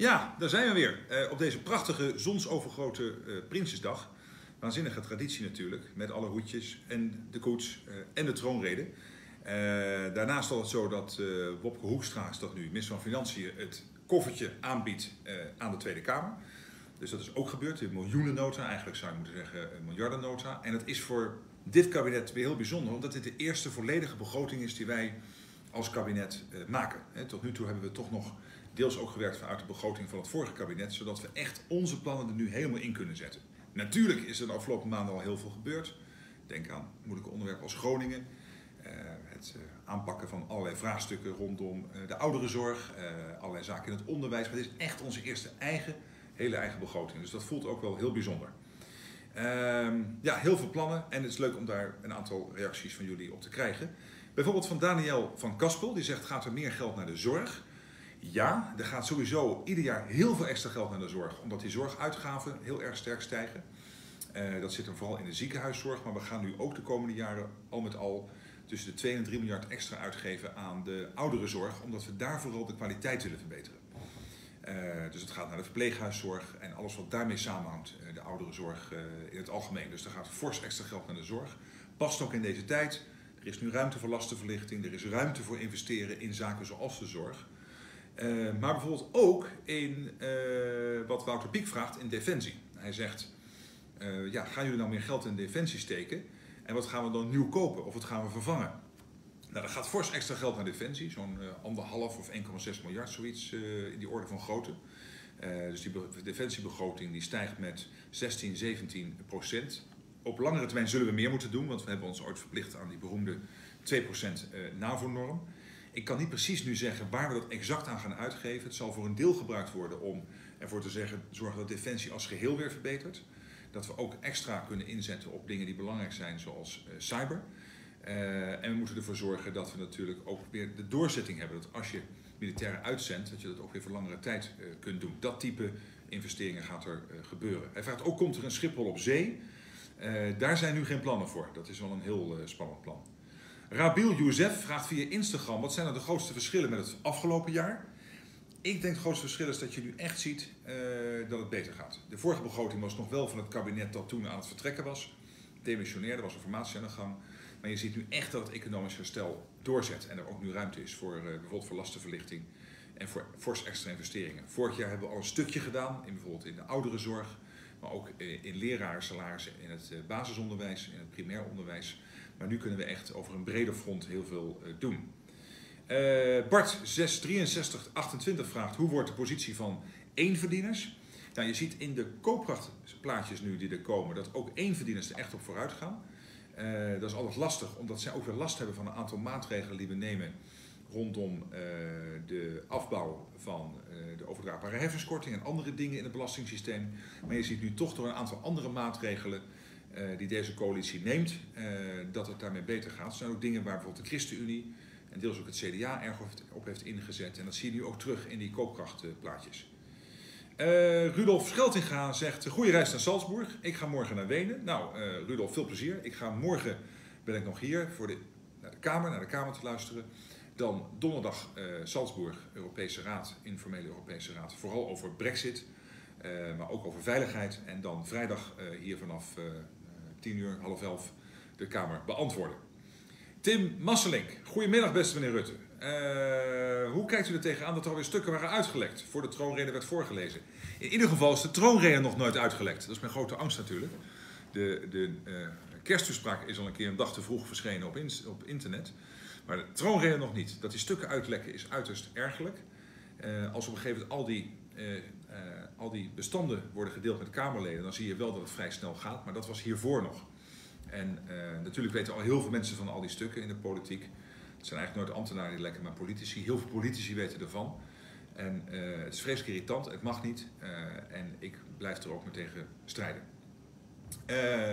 Ja, daar zijn we weer. Op deze prachtige zonsovergoten Prinsjesdag. Waanzinnige traditie natuurlijk, met alle hoedjes en de koets en de troonrede. Daarnaast is het zo dat Wopke Hoekstra, is dat nu minister van Financiën, het koffertje aanbiedt aan de Tweede Kamer. Dus dat is ook gebeurd, een miljoenennota, eigenlijk zou je moeten zeggen een miljardennota. En dat is voor dit kabinet weer heel bijzonder, omdat dit de eerste volledige begroting is die wij als kabinet maken. Tot nu toe hebben we toch nog deels ook gewerkt vanuit de begroting van het vorige kabinet, zodat we echt onze plannen er nu helemaal in kunnen zetten. Natuurlijk is er de afgelopen maanden al heel veel gebeurd. Denk aan moeilijke onderwerpen als Groningen, het aanpakken van allerlei vraagstukken rondom de ouderenzorg, allerlei zaken in het onderwijs. Maar dit is echt onze eerste hele eigen begroting. Dus dat voelt ook wel heel bijzonder. Ja, heel veel plannen en het is leuk om daar een aantal reacties van jullie op te krijgen. Bijvoorbeeld van Daniel van Kaspel, die zegt: gaat er meer geld naar de zorg? Ja, er gaat sowieso ieder jaar heel veel extra geld naar de zorg, omdat die zorguitgaven heel erg sterk stijgen. Dat zit hem vooral in de ziekenhuiszorg, maar we gaan nu ook de komende jaren al met al tussen de 2 en 3 miljard extra uitgeven aan de ouderenzorg, omdat we daar vooral de kwaliteit willen verbeteren. Dus het gaat naar de verpleeghuiszorg en alles wat daarmee samenhangt, de ouderenzorg in het algemeen. Dus er gaat fors extra geld naar de zorg. Past ook in deze tijd. Er is nu ruimte voor lastenverlichting, er is ruimte voor investeren in zaken zoals de zorg. Maar bijvoorbeeld ook in wat Wouter Pieck vraagt in defensie. Hij zegt, ja, gaan jullie nou meer geld in defensie steken? En wat gaan we dan nieuw kopen of wat gaan we vervangen? Nou, er gaat fors extra geld naar defensie, zo'n 1,5 of 1,6 miljard, zoiets in die orde van grootte. Dus die defensiebegroting die stijgt met 16-17%. Op langere termijn zullen we meer moeten doen, want we hebben ons ooit verplicht aan die beroemde 2% NAVO-norm. Ik kan niet precies nu zeggen waar we dat exact aan gaan uitgeven. Het zal voor een deel gebruikt worden om ervoor te zorgen dat defensie als geheel weer verbetert. Dat we ook extra kunnen inzetten op dingen die belangrijk zijn, zoals cyber. En we moeten ervoor zorgen dat we natuurlijk ook weer de doorzetting hebben. Dat als je militairen uitzendt, dat je dat ook weer voor langere tijd kunt doen. Dat type investeringen gaat er gebeuren. Hij vraagt ook, komt er een Schiphol op zee? Daar zijn nu geen plannen voor. Dat is wel een heel spannend plan. Rabil Youssef vraagt via Instagram: wat zijn nou de grootste verschillen met het afgelopen jaar? Ik denk het grootste verschil is dat je nu echt ziet dat het beter gaat. De vorige begroting was nog wel van het kabinet dat toen aan het vertrekken was. Demissionair, er was een formatie aan de gang. Maar je ziet nu echt dat het economisch herstel doorzet. En er ook nu ruimte is voor bijvoorbeeld voor lastenverlichting en voor fors extra investeringen. Vorig jaar hebben we al een stukje gedaan, bijvoorbeeld in de ouderenzorg. Maar ook in lerarensalarissen, in het basisonderwijs, in het primair onderwijs. Maar nu kunnen we echt over een breder front heel veel doen. Bart 66328 vraagt: hoe wordt de positie van eenverdieners? Nou, je ziet in de koopkrachtplaatjes nu die er komen dat ook eenverdieners er echt op vooruit gaan. Dat is altijd lastig, omdat zij ook weer last hebben van een aantal maatregelen die we nemen rondom de afbouw van de overdraagbare heffingskorting en andere dingen in het belastingssysteem. Maar je ziet nu toch door een aantal andere maatregelen die deze coalitie neemt, dat het daarmee beter gaat. Er zijn ook dingen waar bijvoorbeeld de ChristenUnie en deels ook het CDA erg op heeft ingezet. En dat zie je nu ook terug in die koopkrachtplaatjes. Rudolf Scheltinga zegt: goede reis naar Salzburg. Ik ga morgen naar Wenen. Nou, Rudolf, veel plezier. Morgen ben ik nog hier naar de Kamer te luisteren. Dan donderdag Salzburg, Europese Raad, informele Europese Raad. Vooral over Brexit, maar ook over veiligheid. En dan vrijdag hier vanaf 10 uur, half 11, de Kamer beantwoorden. Tim Masselink: goedemiddag beste meneer Rutte. Hoe kijkt u er tegenaan dat er alweer stukken waren uitgelekt voor de troonrede werd voorgelezen? In ieder geval is de troonrede nog nooit uitgelekt. Dat is mijn grote angst natuurlijk. De kersttoespraak is al een keer een dag te vroeg verschenen op internet. Maar de troonrede nog niet. Dat die stukken uitlekken is uiterst ergerlijk. Als op een gegeven moment al die bestanden worden gedeeld met Kamerleden, dan zie je wel dat het vrij snel gaat. Maar dat was hiervoor nog. En natuurlijk weten al heel veel mensen van al die stukken in de politiek. Het zijn eigenlijk nooit ambtenaren die lekken, maar politici. Heel veel politici weten ervan. En het is vreselijk irritant, het mag niet. En ik blijf er ook mee tegen strijden.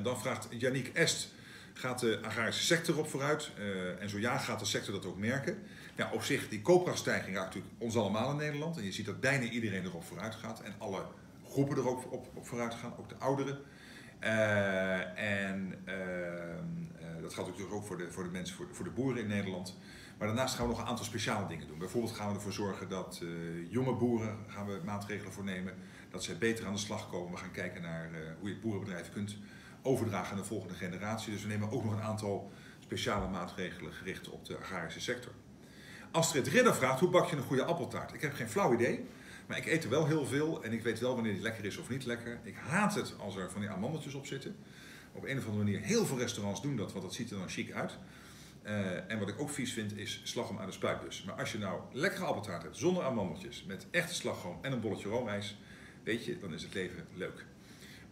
Dan vraagt Yannick Est: gaat de agrarische sector op vooruit? En zo ja, gaat de sector dat ook merken? Ja, op zich, die koopkrachtstijging raakt natuurlijk ons allemaal in Nederland. En je ziet dat bijna iedereen erop vooruit gaat. En alle groepen er ook op vooruit gaan, ook de ouderen. Dat dat geldt natuurlijk ook voor de mensen, voor de boeren in Nederland. Maar daarnaast gaan we nog een aantal speciale dingen doen. Bijvoorbeeld gaan we ervoor zorgen dat jonge boeren, gaan we maatregelen voor nemen, dat zij beter aan de slag komen. We gaan kijken naar hoe je het boerenbedrijf kunt overdragen aan de volgende generatie. Dus we nemen ook nog een aantal speciale maatregelen gericht op de agrarische sector. Astrid Ridder vraagt, hoe bak je een goede appeltaart? Ik heb geen flauw idee, maar ik eet er wel heel veel en ik weet wel wanneer die lekker is of niet lekker. Ik haat het als er van die amandeltjes op zitten. Op een of andere manier, heel veel restaurants doen dat, want dat ziet er dan chic uit. En wat ik ook vies vind, is slagroom aan de spuitbus. Maar als je nou lekkere appeltaart hebt, zonder amandeltjes, met echte slagroom en een bolletje roomijs, weet je, dan is het leven leuk.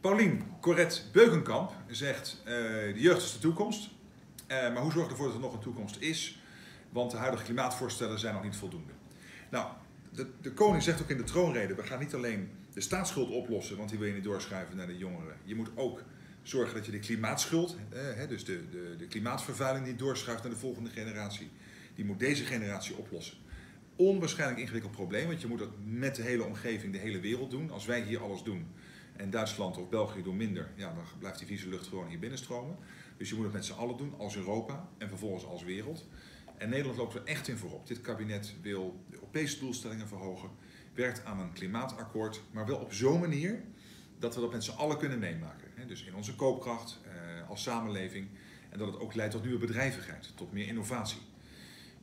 Paulien Corette Beukenkamp zegt, de jeugd is de toekomst. Maar hoe zorg je ervoor dat er nog een toekomst is? Want de huidige klimaatvoorstellen zijn nog niet voldoende. Nou, de koning zegt ook in de troonrede, we gaan niet alleen de staatsschuld oplossen, want die wil je niet doorschuiven naar de jongeren. Je moet ook zorgen dat je de klimaatschuld, dus de klimaatvervuiling die doorschuift naar de volgende generatie, die moet deze generatie oplossen. Onwaarschijnlijk ingewikkeld probleem, want je moet dat met de hele omgeving, de hele wereld doen. Als wij hier alles doen en Duitsland of België doen minder, ja, dan blijft die vieze lucht gewoon hier binnenstromen. Dus je moet het met z'n allen doen, als Europa en vervolgens als wereld. En Nederland loopt er echt in voorop. Dit kabinet wil de Europese doelstellingen verhogen, werkt aan een klimaatakkoord, maar wel op zo'n manier dat we dat met z'n allen kunnen meemaken. Dus in onze koopkracht, als samenleving, en dat het ook leidt tot nieuwe bedrijvigheid, tot meer innovatie.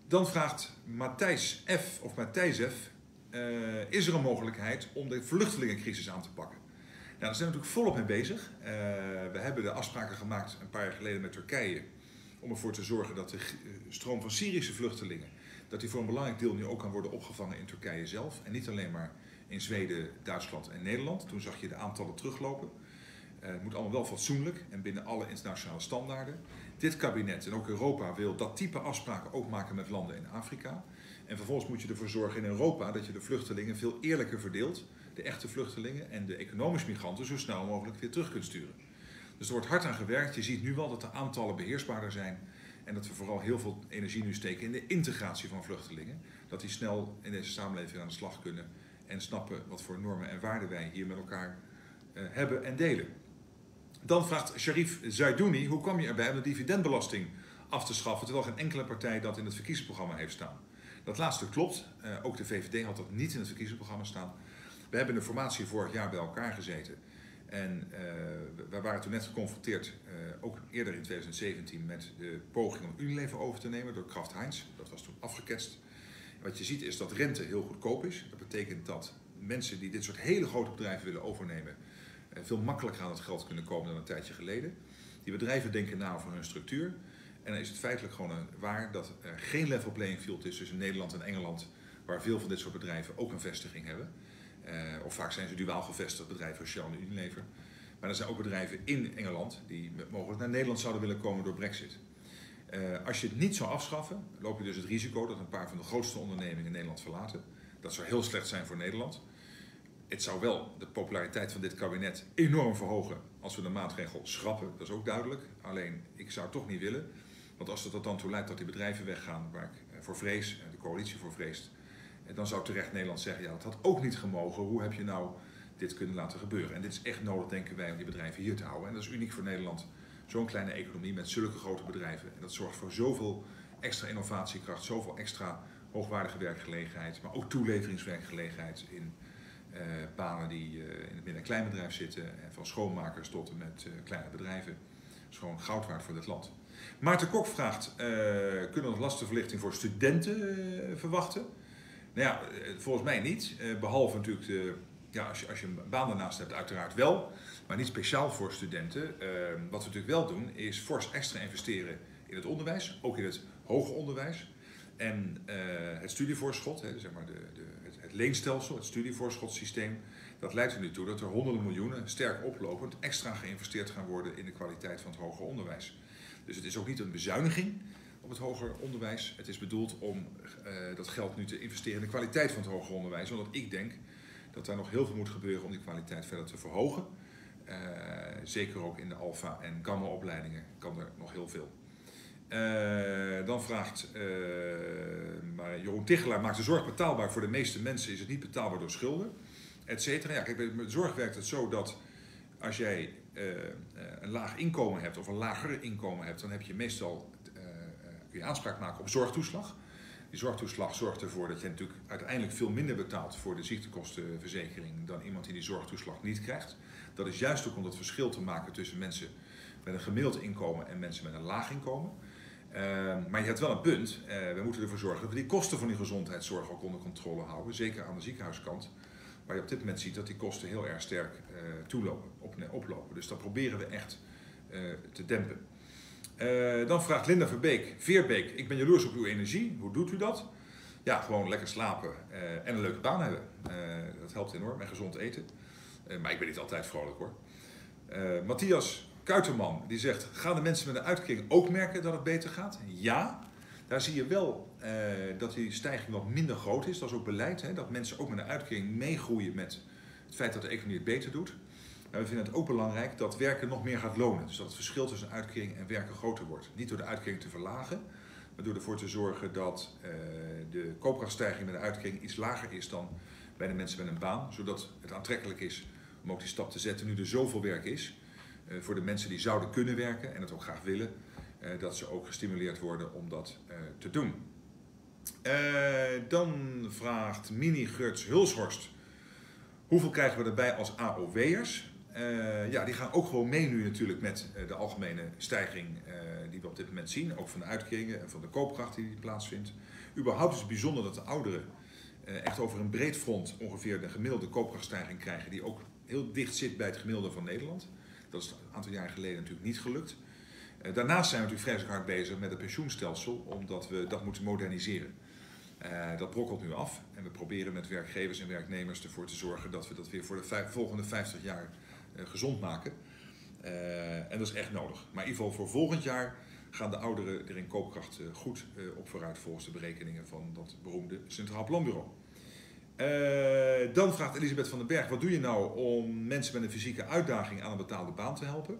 Dan vraagt Matthijs F. of Matthijs F. Is er een mogelijkheid om de vluchtelingencrisis aan te pakken? Nou, daar zijn we natuurlijk volop mee bezig. We hebben de afspraken gemaakt een paar jaar geleden met Turkije om ervoor te zorgen dat de stroom van Syrische vluchtelingen, dat die voor een belangrijk deel nu ook kan worden opgevangen in Turkije zelf. En niet alleen maar in Zweden, Duitsland en Nederland. Toen zag je de aantallen teruglopen. Het moet allemaal wel fatsoenlijk en binnen alle internationale standaarden. Dit kabinet en ook Europa wil dat type afspraken ook maken met landen in Afrika. En vervolgens moet je ervoor zorgen in Europa dat je de vluchtelingen veel eerlijker verdeelt. De echte vluchtelingen en de economische migranten zo snel mogelijk weer terug kunt sturen. Dus er wordt hard aan gewerkt. Je ziet nu wel dat de aantallen beheersbaarder zijn. En dat we vooral heel veel energie nu steken in de integratie van vluchtelingen. Dat die snel in deze samenleving aan de slag kunnen. En snappen wat voor normen en waarden wij hier met elkaar hebben en delen. Dan vraagt Sharif Zaidouni, hoe kwam je erbij om de dividendbelasting af te schaffen, terwijl geen enkele partij dat in het verkiezingsprogramma heeft staan? Dat laatste klopt. Ook de VVD had dat niet in het verkiezingsprogramma staan. We hebben in de formatie vorig jaar bij elkaar gezeten. En we waren toen net geconfronteerd, ook eerder in 2017, met de poging om Unilever over te nemen door Kraft Heinz. Dat was toen afgeketst. Wat je ziet is dat rente heel goedkoop is. Dat betekent dat mensen die dit soort hele grote bedrijven willen overnemen veel makkelijker aan het geld kunnen komen dan een tijdje geleden. Die bedrijven denken na over hun structuur. En dan is het feitelijk gewoon waar dat er geen level playing field is tussen Nederland en Engeland, waar veel van dit soort bedrijven ook een vestiging hebben. Of vaak zijn ze duaal gevestigd bedrijven als Shell en Unilever. Maar er zijn ook bedrijven in Engeland die mogelijk naar Nederland zouden willen komen door Brexit. Als je het niet zou afschaffen, loop je dus het risico dat een paar van de grootste ondernemingen Nederland verlaten. Dat zou heel slecht zijn voor Nederland. Het zou wel de populariteit van dit kabinet enorm verhogen als we de maatregel schrappen. Dat is ook duidelijk. Alleen, ik zou het toch niet willen. Want als het er dan toe leidt dat die bedrijven weggaan, waar ik voor vrees, en de coalitie voor vreest, dan zou terecht Nederland zeggen, ja, dat had ook niet gemogen. Hoe heb je nou dit kunnen laten gebeuren? En dit is echt nodig, denken wij, om die bedrijven hier te houden. En dat is uniek voor Nederland. Zo'n kleine economie met zulke grote bedrijven. En dat zorgt voor zoveel extra innovatiekracht, zoveel extra hoogwaardige werkgelegenheid, maar ook toeleveringswerkgelegenheid in banen die in het midden- en kleinbedrijf zitten, en van schoonmakers tot en met kleine bedrijven. Dat is gewoon goud waard voor dit land. Maarten Kok vraagt, kunnen we nog lastenverlichting voor studenten verwachten? Nou ja, volgens mij niet. Behalve natuurlijk, als je een baan daarnaast hebt, uiteraard wel. Maar niet speciaal voor studenten. Wat we natuurlijk wel doen, is fors extra investeren in het onderwijs. Ook in het hoger onderwijs. En het studievoorschot, zeg maar het leenstelsel, het studievoorschotsysteem, dat leidt er nu toe dat er honderden miljoenen, sterk oplopend, extra geïnvesteerd gaan worden in de kwaliteit van het hoger onderwijs. Dus het is ook niet een bezuiniging op het hoger onderwijs. Het is bedoeld om dat geld nu te investeren in de kwaliteit van het hoger onderwijs. Omdat ik denk dat daar nog heel veel moet gebeuren om die kwaliteit verder te verhogen. Zeker ook in de alfa- en gamma-opleidingen kan er nog heel veel. Dan vraagt Jeroen Tichelaar, maakt de zorg betaalbaar voor de meeste mensen, is het niet betaalbaar door schulden, et cetera. Ja, kijk, bij de zorg werkt het zo dat als jij een laag inkomen hebt of een lager inkomen hebt, dan heb je meestal kun je aanspraak maken op zorgtoeslag. Die zorgtoeslag zorgt ervoor dat je natuurlijk uiteindelijk veel minder betaalt voor de ziektekostenverzekering dan iemand die zorgtoeslag niet krijgt. Dat is juist ook om dat verschil te maken tussen mensen met een gemiddeld inkomen en mensen met een laag inkomen. Maar je hebt wel een punt. We moeten ervoor zorgen dat we die kosten van die gezondheidszorg ook onder controle houden. Zeker aan de ziekenhuiskant. Waar je op dit moment ziet dat die kosten heel erg sterk oplopen. Dus dat proberen we echt te dempen. Dan vraagt Linda Veerbeek, ik ben jaloers op uw energie. Hoe doet u dat? Ja, gewoon lekker slapen en een leuke baan hebben. Dat helpt enorm en gezond eten. Maar ik ben niet altijd vrolijk hoor. Matthias Kuiterman die zegt, gaan de mensen met een uitkering ook merken dat het beter gaat? Ja, daar zie je wel dat die stijging wat minder groot is. Dat is ook beleid, hè? Dat mensen ook met een uitkering meegroeien met het feit dat de economie het beter doet. Maar we vinden het ook belangrijk dat werken nog meer gaat lonen. Dus dat het verschil tussen uitkering en werken groter wordt. Niet door de uitkering te verlagen, maar door ervoor te zorgen dat de koopkrachtstijging met de uitkering iets lager is dan bij de mensen met een baan. Zodat het aantrekkelijk is om ook die stap te zetten nu er zoveel werk is. Voor de mensen die zouden kunnen werken en het ook graag willen. Dat ze ook gestimuleerd worden om dat te doen. Dan vraagt Mini Gerts Hulshorst. Hoeveel krijgen we erbij als AOW'ers? Ja, die gaan ook gewoon mee nu natuurlijk met de algemene stijging die we op dit moment zien. Ook van de uitkeringen en van de koopkracht die plaatsvindt. Überhaupt is het bijzonder dat de ouderen echt over een breed front ongeveer de gemiddelde koopkrachtstijging krijgen. Die ook heel dicht zit bij het gemiddelde van Nederland. Dat is een aantal jaar geleden natuurlijk niet gelukt. Daarnaast zijn we natuurlijk vreselijk hard bezig met het pensioenstelsel, omdat we dat moeten moderniseren. Dat brokkelt nu af en we proberen met werkgevers en werknemers ervoor te zorgen dat we dat weer voor de volgende 50 jaar gezond maken. En dat is echt nodig. Maar in ieder geval voor volgend jaar gaan de ouderen er in koopkracht goed op vooruit volgens de berekeningen van dat beroemde Centraal Planbureau. Dan vraagt Elisabeth van den Berg, wat doe je nou om mensen met een fysieke uitdaging aan een betaalde baan te helpen?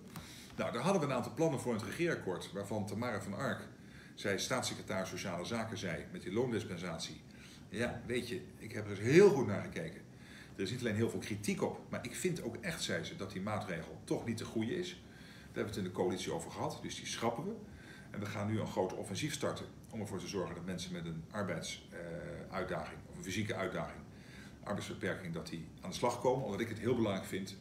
Nou, daar hadden we een aantal plannen voor in het regeerakkoord, waarvan Tamara van Ark, zij staatssecretaris Sociale Zaken, zei met die loondispensatie. Ja, weet je, ik heb er eens heel goed naar gekeken. Er is niet alleen heel veel kritiek op, maar ik vind ook echt, zei ze, dat die maatregel toch niet de goede is. Daar hebben we het in de coalitie over gehad, dus die schrappen we. En we gaan nu een groot offensief starten om ervoor te zorgen dat mensen met een arbeidsuitdaging of een fysieke uitdaging, arbeidsbeperking, dat die aan de slag komen. Omdat ik het heel belangrijk vind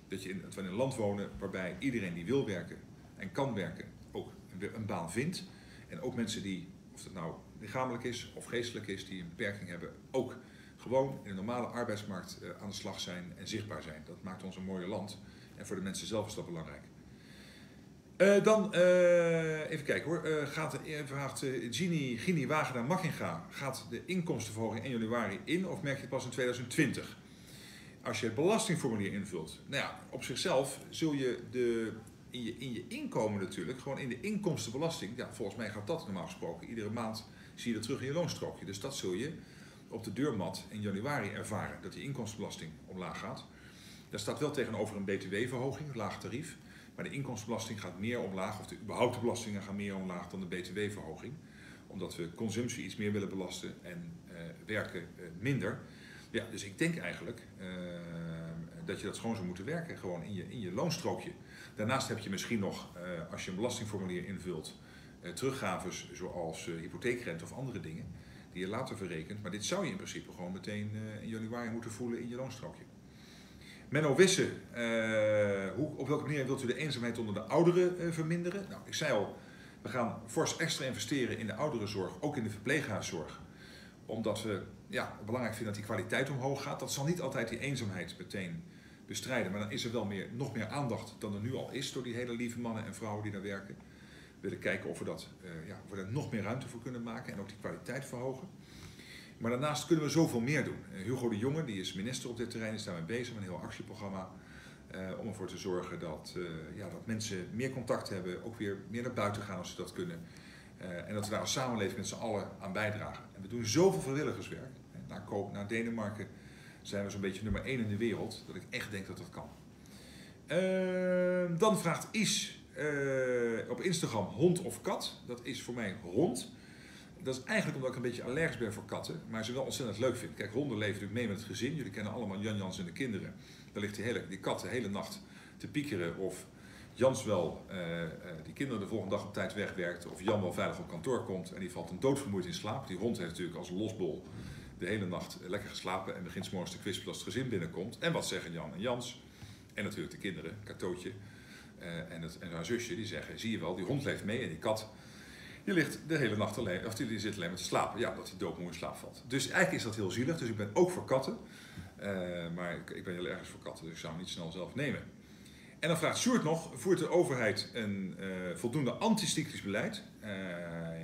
dat we in een land wonen waarbij iedereen die wil werken en kan werken ook een baan vindt. En ook mensen die, of het nou lichamelijk is of geestelijk is, die een beperking hebben, ook gewoon in de normale arbeidsmarkt aan de slag zijn en zichtbaar zijn. Dat maakt ons een mooier land. En voor de mensen zelf is dat belangrijk. Even kijken hoor. Vraagt Gini Wagenaar Makkinga. Gaat de inkomstenverhoging 1 januari in of merk je het pas in 2020? Als je het belastingformulier invult. Nou ja, op zichzelf zul je in je inkomen natuurlijk, gewoon in de inkomstenbelasting. Ja, volgens mij gaat dat normaal gesproken. Iedere maand zie je dat terug in je loonstrookje. Dus dat zul je op de deurmat in januari ervaren. Dat die inkomstenbelasting omlaag gaat. Daar staat wel tegenover een btw-verhoging, laag tarief. Maar de inkomstenbelasting gaat meer omlaag, of de überhaupt belastingen gaan meer omlaag dan de btw-verhoging. Omdat we consumptie iets meer willen belasten en werken minder. Ja, dus ik denk eigenlijk dat je dat gewoon zou moeten werken, gewoon in je loonstrookje. Daarnaast heb je misschien nog, als je een belastingformulier invult, teruggaves zoals hypotheekrente of andere dingen, die je later verrekent. Maar dit zou je in principe gewoon meteen in januari moeten voelen in je loonstrookje. Menno Wisse, op welke manier wilt u de eenzaamheid onder de ouderen verminderen? Nou, ik zei al, we gaan fors extra investeren in de ouderenzorg, ook in de verpleeghuiszorg. Omdat we het belangrijk vinden dat die kwaliteit omhoog gaat. Dat zal niet altijd die eenzaamheid meteen bestrijden. Maar dan is er wel nog meer aandacht dan er nu al is door die hele lieve mannen en vrouwen die daar werken. We willen kijken of we daar nog meer ruimte voor kunnen maken en ook die kwaliteit verhogen. Maar daarnaast kunnen we zoveel meer doen. Hugo de Jonge, die is minister op dit terrein, is daarmee bezig met een heel actieprogramma. Om ervoor te zorgen dat mensen meer contact hebben, ook weer meer naar buiten gaan als ze dat kunnen. En dat we daar als samenleving met z'n allen aan bijdragen. En we doen zoveel vrijwilligerswerk. Na Denemarken zijn we zo'n beetje nummer 1 in de wereld, dat ik echt denk dat dat kan. Dan vraagt Is op Instagram hond of kat. Dat is voor mij hond. Dat is eigenlijk omdat ik een beetje allergisch ben voor katten, maar ze wel ontzettend leuk vind. Kijk, honden leven natuurlijk mee met het gezin. Jullie kennen allemaal Jan Jans en de kinderen. Daar ligt die kat de hele nacht te piekeren of Jans wel die kinderen de volgende dag op tijd wegwerkt, of Jan wel veilig op kantoor komt en die valt een doodvermoeid in slaap. Die hond heeft natuurlijk als een losbol de hele nacht lekker geslapen en begint 's morgens te kwispelen als het gezin binnenkomt. En wat zeggen Jan en Jans? En natuurlijk de kinderen, Katootje en haar zusje, die zeggen, zie je wel, die hond leeft mee en die kat, die ligt de hele nacht alleen, of die zit alleen maar te slapen. Ja, dat hij doodmoe in slaap valt. Dus eigenlijk is dat heel zielig, dus ik ben ook voor katten. Maar ik ben heel erg voor katten, dus ik zou hem niet snel zelf nemen. En dan vraagt Sjoerd nog, voert de overheid een voldoende anticyclisch beleid?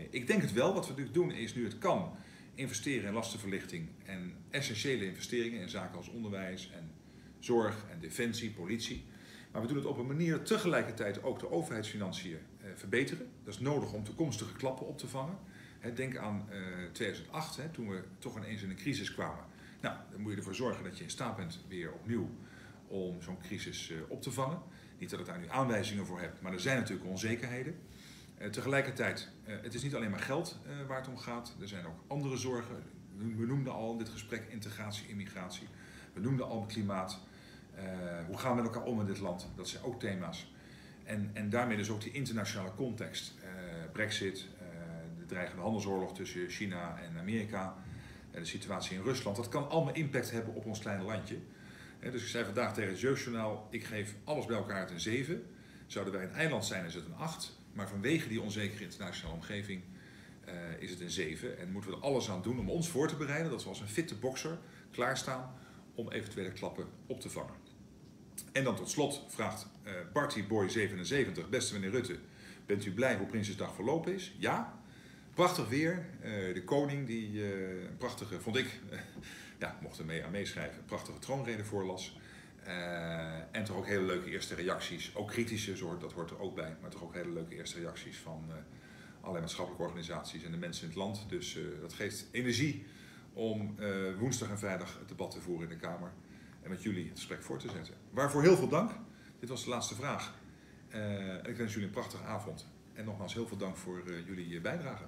Ik denk het wel. Wat we natuurlijk doen is, nu het kan, investeren in lastenverlichting en essentiële investeringen in zaken als onderwijs en zorg en defensie, politie. Maar we doen het op een manier dat tegelijkertijd ook de overheidsfinanciën verbeteren. Dat is nodig om toekomstige klappen op te vangen. Denk aan 2008, toen we toch ineens in een crisis kwamen. Nou, dan moet je ervoor zorgen dat je in staat bent weer opnieuw om zo'n crisis op te vangen. Niet dat ik daar nu aanwijzingen voor heb, maar er zijn natuurlijk onzekerheden. Tegelijkertijd, het is niet alleen maar geld waar het om gaat. Er zijn ook andere zorgen. We noemden al in dit gesprek integratie, immigratie. We noemden al klimaat. Hoe gaan we met elkaar om in dit land? Dat zijn ook thema's. En daarmee dus ook die internationale context. Brexit, de dreigende handelsoorlog tussen China en Amerika. De situatie in Rusland. Dat kan allemaal impact hebben op ons kleine landje. Dus ik zei vandaag tegen het Jeugdjournaal, ik geef alles bij elkaar een 7. Zouden wij een eiland zijn, is het een 8. Maar vanwege die onzekere internationale omgeving is het een 7. En moeten we er alles aan doen om ons voor te bereiden, dat we als een fitte bokser klaarstaan om eventuele klappen op te vangen. En dan tot slot vraagt Partyboy77, beste meneer Rutte, bent u blij hoe Prinsjesdag verlopen is? Ja. Prachtig weer. De koning, die een prachtige, vond ik, mocht er mee aan meeschrijven, een prachtige troonrede voorlas. En toch ook hele leuke eerste reacties, ook kritische, dat hoort er ook bij, maar toch ook hele leuke eerste reacties van allerlei maatschappelijke organisaties en de mensen in het land. Dus dat geeft energie om woensdag en vrijdag het debat te voeren in de Kamer en met jullie het gesprek voor te zetten. Waarvoor heel veel dank. Dit was de laatste vraag. En ik wens jullie een prachtige avond. En nogmaals heel veel dank voor jullie bijdrage.